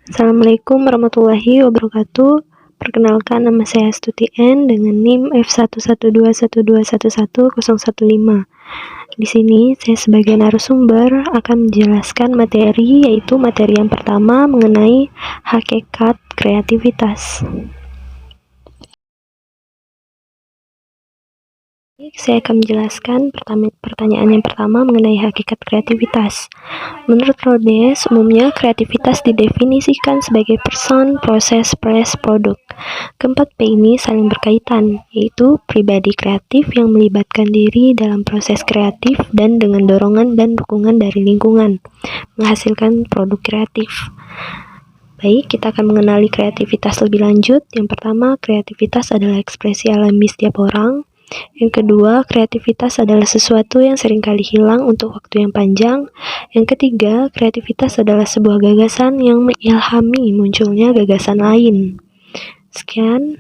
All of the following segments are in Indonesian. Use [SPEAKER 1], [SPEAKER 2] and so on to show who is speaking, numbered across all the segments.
[SPEAKER 1] Assalamualaikum warahmatullahi wabarakatuh. Perkenalkan, nama saya Astuti N dengan NIM F11212111015. Di sini saya sebagai narasumber akan menjelaskan materi, yaitu materi yang pertama mengenai hakikat kreativitas. Saya akan menjelaskan pertanyaan yang pertama mengenai hakikat kreativitas. Menurut Rhodes, umumnya kreativitas didefinisikan sebagai person, proses, place, produk. Keempat P ini saling berkaitan, yaitu pribadi kreatif yang melibatkan diri dalam proses kreatif dan dengan dorongan dan dukungan dari lingkungan, menghasilkan produk kreatif. Baik, kita akan mengenali kreativitas lebih lanjut. Yang pertama, kreativitas adalah ekspresi alami setiap orang. Yang kedua, kreativitas adalah sesuatu yang seringkali hilang untuk waktu yang panjang. Yang ketiga, kreativitas adalah sebuah gagasan yang mengilhami munculnya gagasan lain. Sekian.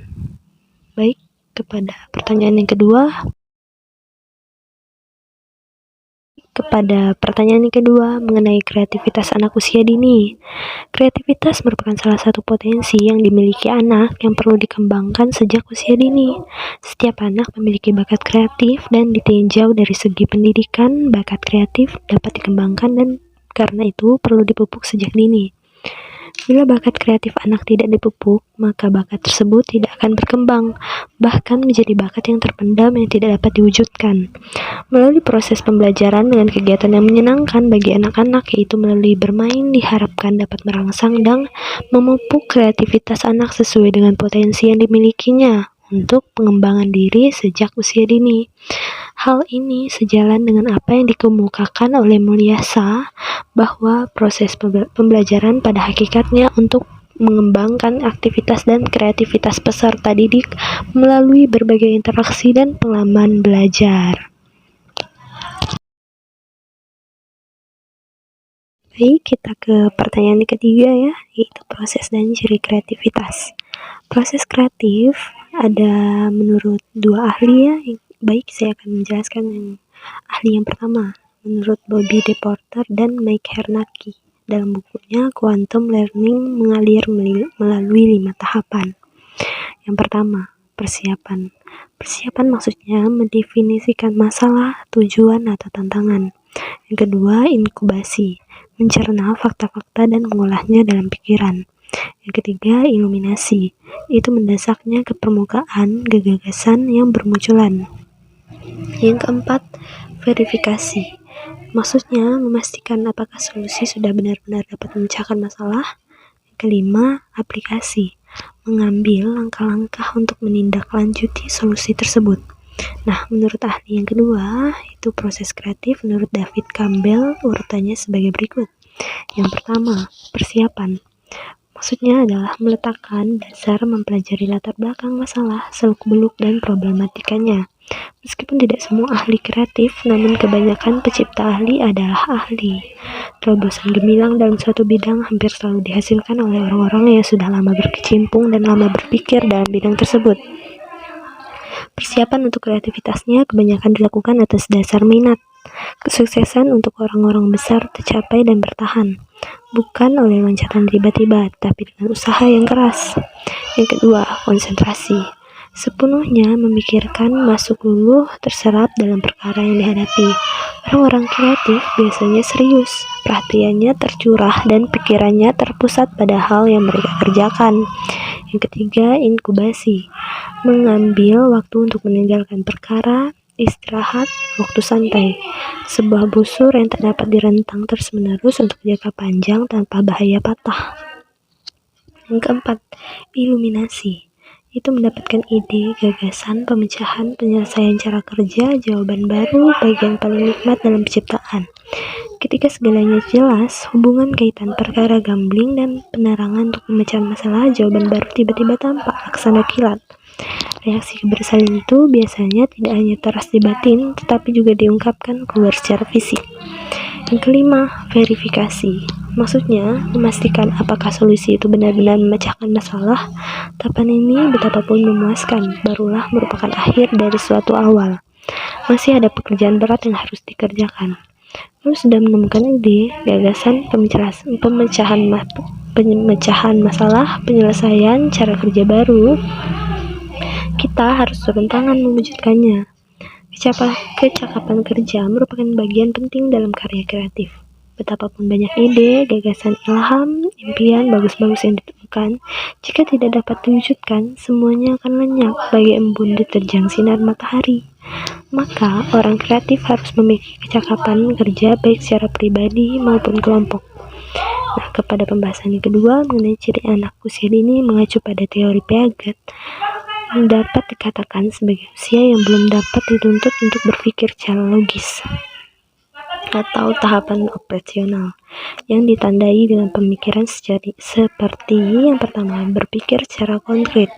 [SPEAKER 1] Baik, kepada pertanyaan yang kedua. Mengenai kreativitas anak usia dini. Kreativitas merupakan salah satu potensi yang dimiliki anak yang perlu dikembangkan sejak usia dini. Setiap anak memiliki bakat kreatif dan ditinjau dari segi pendidikan, bakat kreatif dapat dikembangkan dan karena itu perlu dipupuk sejak dini. Bila bakat kreatif anak tidak dipupuk, maka bakat tersebut tidak akan berkembang, bahkan menjadi bakat yang terpendam yang tidak dapat diwujudkan. Melalui proses pembelajaran dengan kegiatan yang menyenangkan bagi anak-anak, yaitu melalui bermain, diharapkan dapat merangsang dan memupuk kreativitas anak sesuai dengan potensi yang dimilikinya untuk pengembangan diri sejak usia dini. Hal ini sejalan dengan apa yang dikemukakan oleh Mulyasa, bahwa proses pembelajaran pada hakikatnya untuk mengembangkan aktivitas dan kreativitas peserta didik melalui berbagai interaksi dan pengalaman belajar. Baik, kita ke pertanyaan ketiga ya, yaitu proses dan ciri kreativitas. Proses kreatif ada menurut dua ahli ya. Baik, saya akan menjelaskan ahli yang pertama, menurut Bobby DePorter dan Mike Hernacki dalam bukunya Quantum Learning Mengalir Melalui 5 Tahapan. Yang pertama, persiapan. Persiapan maksudnya mendefinisikan masalah, tujuan, atau tantangan. Yang kedua, inkubasi, mencerna fakta-fakta dan mengolahnya dalam pikiran. Yang ketiga, iluminasi, itu mendasaknya ke permukaan gagasan yang bermunculan. Yang keempat, verifikasi, maksudnya memastikan apakah solusi sudah benar-benar dapat memecahkan masalah. Yang kelima, aplikasi, mengambil langkah-langkah untuk menindaklanjuti solusi tersebut. Nah, menurut ahli yang kedua, itu proses kreatif menurut David Campbell urutannya sebagai berikut. Yang pertama, persiapan. Maksudnya adalah meletakkan dasar mempelajari latar belakang masalah, seluk-beluk, dan problematikanya. Meskipun tidak semua ahli kreatif, namun kebanyakan pencipta ahli adalah ahli. Terobosan gemilang dalam suatu bidang hampir selalu dihasilkan oleh orang-orang yang sudah lama berkecimpung dan lama berpikir dalam bidang tersebut. Persiapan untuk kreativitasnya kebanyakan dilakukan atas dasar minat. Kesuksesan untuk orang-orang besar tercapai dan bertahan, bukan oleh loncatan tiba-tiba, tapi dengan usaha yang keras. Yang kedua, konsentrasi. Sepenuhnya memikirkan, masuk luluh, terserap dalam perkara yang dihadapi. Orang-orang kreatif biasanya serius, perhatiannya tercurah dan pikirannya terpusat pada hal yang mereka kerjakan. Yang ketiga, inkubasi, mengambil waktu untuk meninggalkan perkara, istirahat, waktu santai, sebuah busur yang tak dapat direntang terus-menerus untuk jangka panjang tanpa bahaya patah. Yang keempat, iluminasi, itu mendapatkan ide, gagasan, pemecahan, penyelesaian cara kerja, jawaban baru, bagian paling nikmat dalam penciptaan. Ketika segalanya jelas, hubungan kaitan perkara gambling dan penerangan untuk pemecahan masalah, jawaban baru tiba-tiba tampak laksana kilat. Reaksi kebersamaan itu biasanya tidak hanya teras di batin, tetapi juga diungkapkan keluar secara fisik. Yang kelima, verifikasi. Maksudnya, memastikan apakah solusi itu benar-benar memecahkan masalah. Tahapan ini betapapun memuaskan, barulah merupakan akhir dari suatu awal. Masih ada pekerjaan berat yang harus dikerjakan. Lalu sudah menemukan ide, gagasan, pemecahan pemecahan masalah, penyelesaian cara kerja baru, kita harus turun tangan mewujudkannya. Kecakapan kerja merupakan bagian penting dalam karya kreatif. Betapapun banyak ide, gagasan, ilham, impian bagus-bagus yang ditemukan, jika tidak dapat diwujudkan, semuanya akan lenyap bagai embun diterjang sinar matahari. Maka, orang kreatif harus memiliki kecakapan kerja baik secara pribadi maupun kelompok. Nah, kepada pembahasan yang kedua mengenai ciri anak usia dini mengacu pada teori Piaget, dapat dikatakan sebagai usia yang belum dapat dituntut untuk berpikir secara logis atau tahapan operasional yang ditandai dengan pemikiran seperti yang pertama, berpikir secara konkret,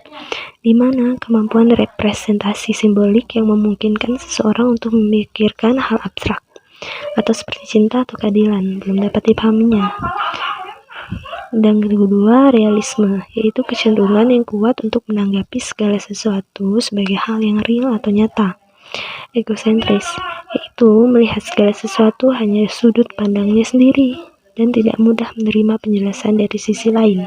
[SPEAKER 1] di mana kemampuan representasi simbolik yang memungkinkan seseorang untuk memikirkan hal abstrak atau seperti cinta atau keadilan belum dapat dipahaminya. Dan kedua, realisme, yaitu kecenderungan yang kuat untuk menanggapi segala sesuatu sebagai hal yang real atau nyata. Egosentris, yaitu melihat segala sesuatu hanya sudut pandangnya sendiri dan tidak mudah menerima penjelasan dari sisi lain.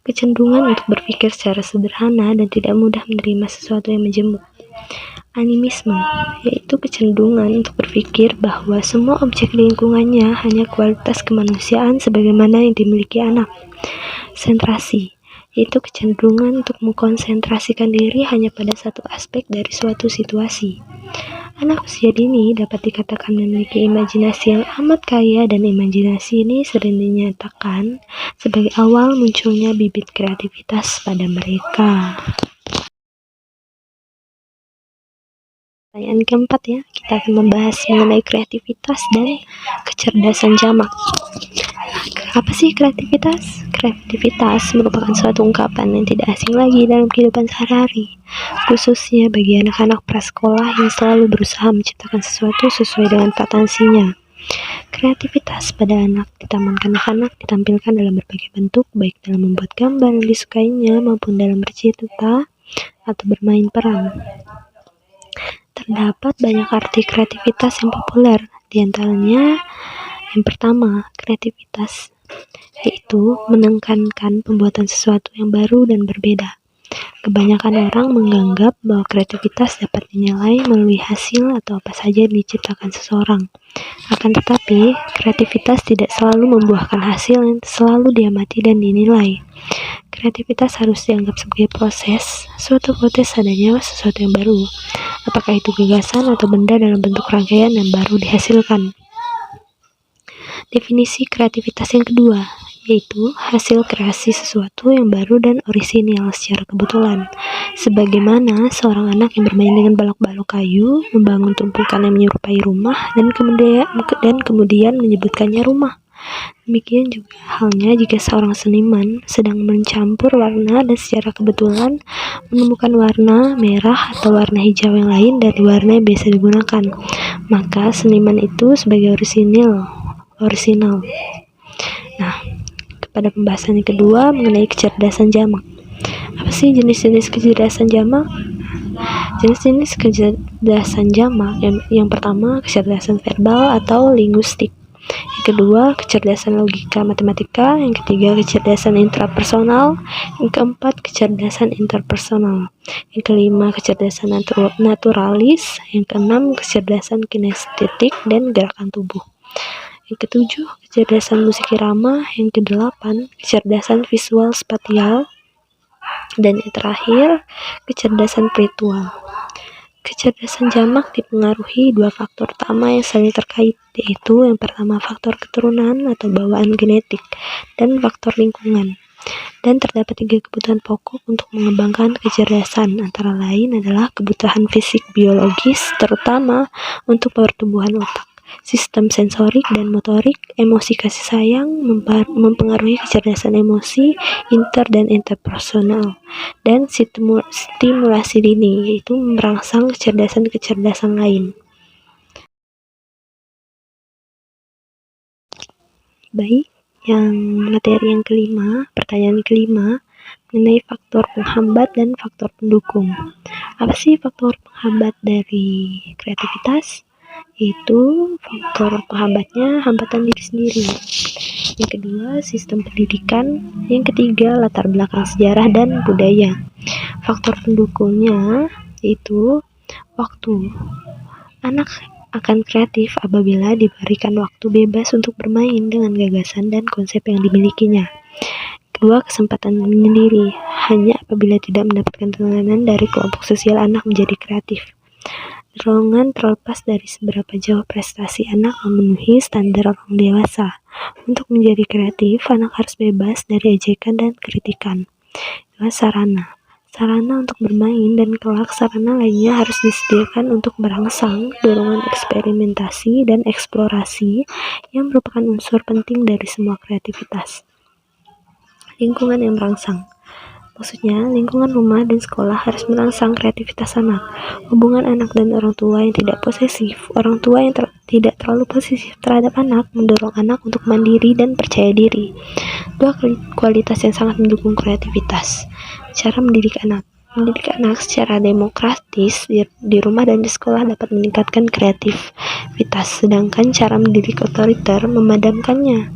[SPEAKER 1] Kecenderungan untuk berpikir secara sederhana dan tidak mudah menerima sesuatu yang menjemuk. Animisme, yaitu kecenderungan untuk berpikir bahwa semua objek di lingkungannya hanya kualitas kemanusiaan sebagaimana yang dimiliki anak. Sentrasi, yaitu kecenderungan untuk mengkonsentrasikan diri hanya pada satu aspek dari suatu situasi. Anak usia dini dapat dikatakan memiliki imajinasi yang amat kaya, dan imajinasi ini sering dinyatakan sebagai awal munculnya bibit kreativitas pada mereka. Pertanyaan keempat ya, kita akan membahas mengenai kreativitas dan kecerdasan jamak. Apa sih kreativitas? Kreativitas merupakan suatu ungkapan yang tidak asing lagi dalam kehidupan sehari-hari, khususnya bagi anak-anak prasekolah yang selalu berusaha menciptakan sesuatu sesuai dengan potensinya. Kreativitas pada anak di taman kanak-kanak ditampilkan dalam berbagai bentuk, baik dalam membuat gambar yang disukainya maupun dalam bercerita atau bermain peran. Terdapat banyak arti kreativitas yang populer, di antaranya yang pertama, kreativitas, yaitu menekankan pembuatan sesuatu yang baru dan berbeda. Kebanyakan orang menganggap bahwa kreativitas dapat dinilai melalui hasil atau apa saja yang diciptakan seseorang. Akan tetapi, kreativitas tidak selalu membuahkan hasil yang selalu diamati dan dinilai. Kreativitas harus dianggap sebagai proses, suatu proses adanya sesuatu yang baru. Apakah itu gagasan atau benda dalam bentuk rangkaian yang baru dihasilkan. Definisi kreativitas yang kedua, yaitu hasil kreasi sesuatu yang baru dan orisinal secara kebetulan. Sebagaimana seorang anak yang bermain dengan balok-balok kayu, membangun tumpukan yang menyerupai rumah, dan kemudian menyebutkannya rumah. Demikian juga halnya jika seorang seniman sedang mencampur warna dan secara kebetulan menemukan warna merah atau warna hijau yang lain dari warna yang biasa digunakan, maka seniman itu sebagai orisinal. Nah, pada pembahasan yang kedua mengenai kecerdasan jamak. Apa sih jenis-jenis kecerdasan jamak? Jenis-jenis kecerdasan jamak yang pertama, kecerdasan verbal atau linguistik. Yang kedua, kecerdasan logika matematika. Yang ketiga, kecerdasan intrapersonal. Yang keempat, kecerdasan interpersonal. Yang kelima, kecerdasan naturalis. Yang keenam, kecerdasan kinestetik dan gerakan tubuh. Yang ketujuh, kecerdasan musik irama. Yang kedelapan, kecerdasan visual spatial. Dan yang terakhir, kecerdasan spiritual. Kecerdasan jamak dipengaruhi dua faktor utama yang saling terkait, yaitu yang pertama faktor keturunan atau bawaan genetik dan faktor lingkungan. Dan terdapat tiga kebutuhan pokok untuk mengembangkan kecerdasan, antara lain adalah kebutuhan fisik biologis, terutama untuk pertumbuhan otak, sistem sensorik dan motorik, emosi kasih sayang, mempengaruhi kecerdasan emosi, inter dan interpersonal, dan stimulasi dini, yaitu merangsang kecerdasan lain. Baik, materi yang kelima, pertanyaan kelima, mengenai faktor penghambat dan faktor pendukung. Apa sih faktor penghambat dari kreativitas? Itu faktor penghambatnya hambatan diri sendiri. Yang kedua, sistem pendidikan. Yang ketiga, latar belakang sejarah dan budaya. Faktor pendukungnya yaitu waktu. Anak akan kreatif apabila diberikan waktu bebas untuk bermain dengan gagasan dan konsep yang dimilikinya. Kedua, kesempatan menyendiri. Hanya apabila tidak mendapatkan tekanan dari kelompok sosial, anak menjadi kreatif. Dorongan terlepas dari seberapa jauh prestasi anak memenuhi standar orang dewasa. Untuk menjadi kreatif, anak harus bebas dari ejekan dan kritikan. Kedua, sarana. Sarana untuk bermain dan kelak sarana lainnya harus disediakan untuk merangsang dorongan eksperimentasi dan eksplorasi yang merupakan unsur penting dari semua kreativitas. Lingkungan yang merangsang. Maksudnya, lingkungan rumah dan sekolah harus merangsang kreativitas anak. Hubungan anak dan orang tua yang tidak posesif. Orang tua yang tidak terlalu posesif terhadap anak mendorong anak untuk mandiri dan percaya diri. Dua kualitas yang sangat mendukung kreativitas. Cara mendidik anak. Mendidik anak secara demokratis di rumah dan di sekolah dapat meningkatkan kreativitas, sedangkan cara mendidik otoriter memadamkannya.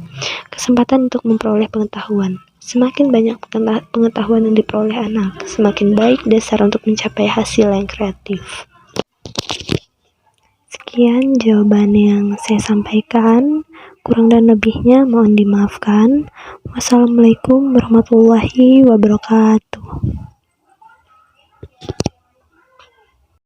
[SPEAKER 1] Kesempatan untuk memperoleh pengetahuan. Semakin banyak pengetahuan yang diperoleh anak, semakin baik dasar untuk mencapai hasil yang kreatif. Sekian jawaban yang saya sampaikan. Kurang dan lebihnya mohon dimaafkan. Wassalamualaikum warahmatullahi wabarakatuh.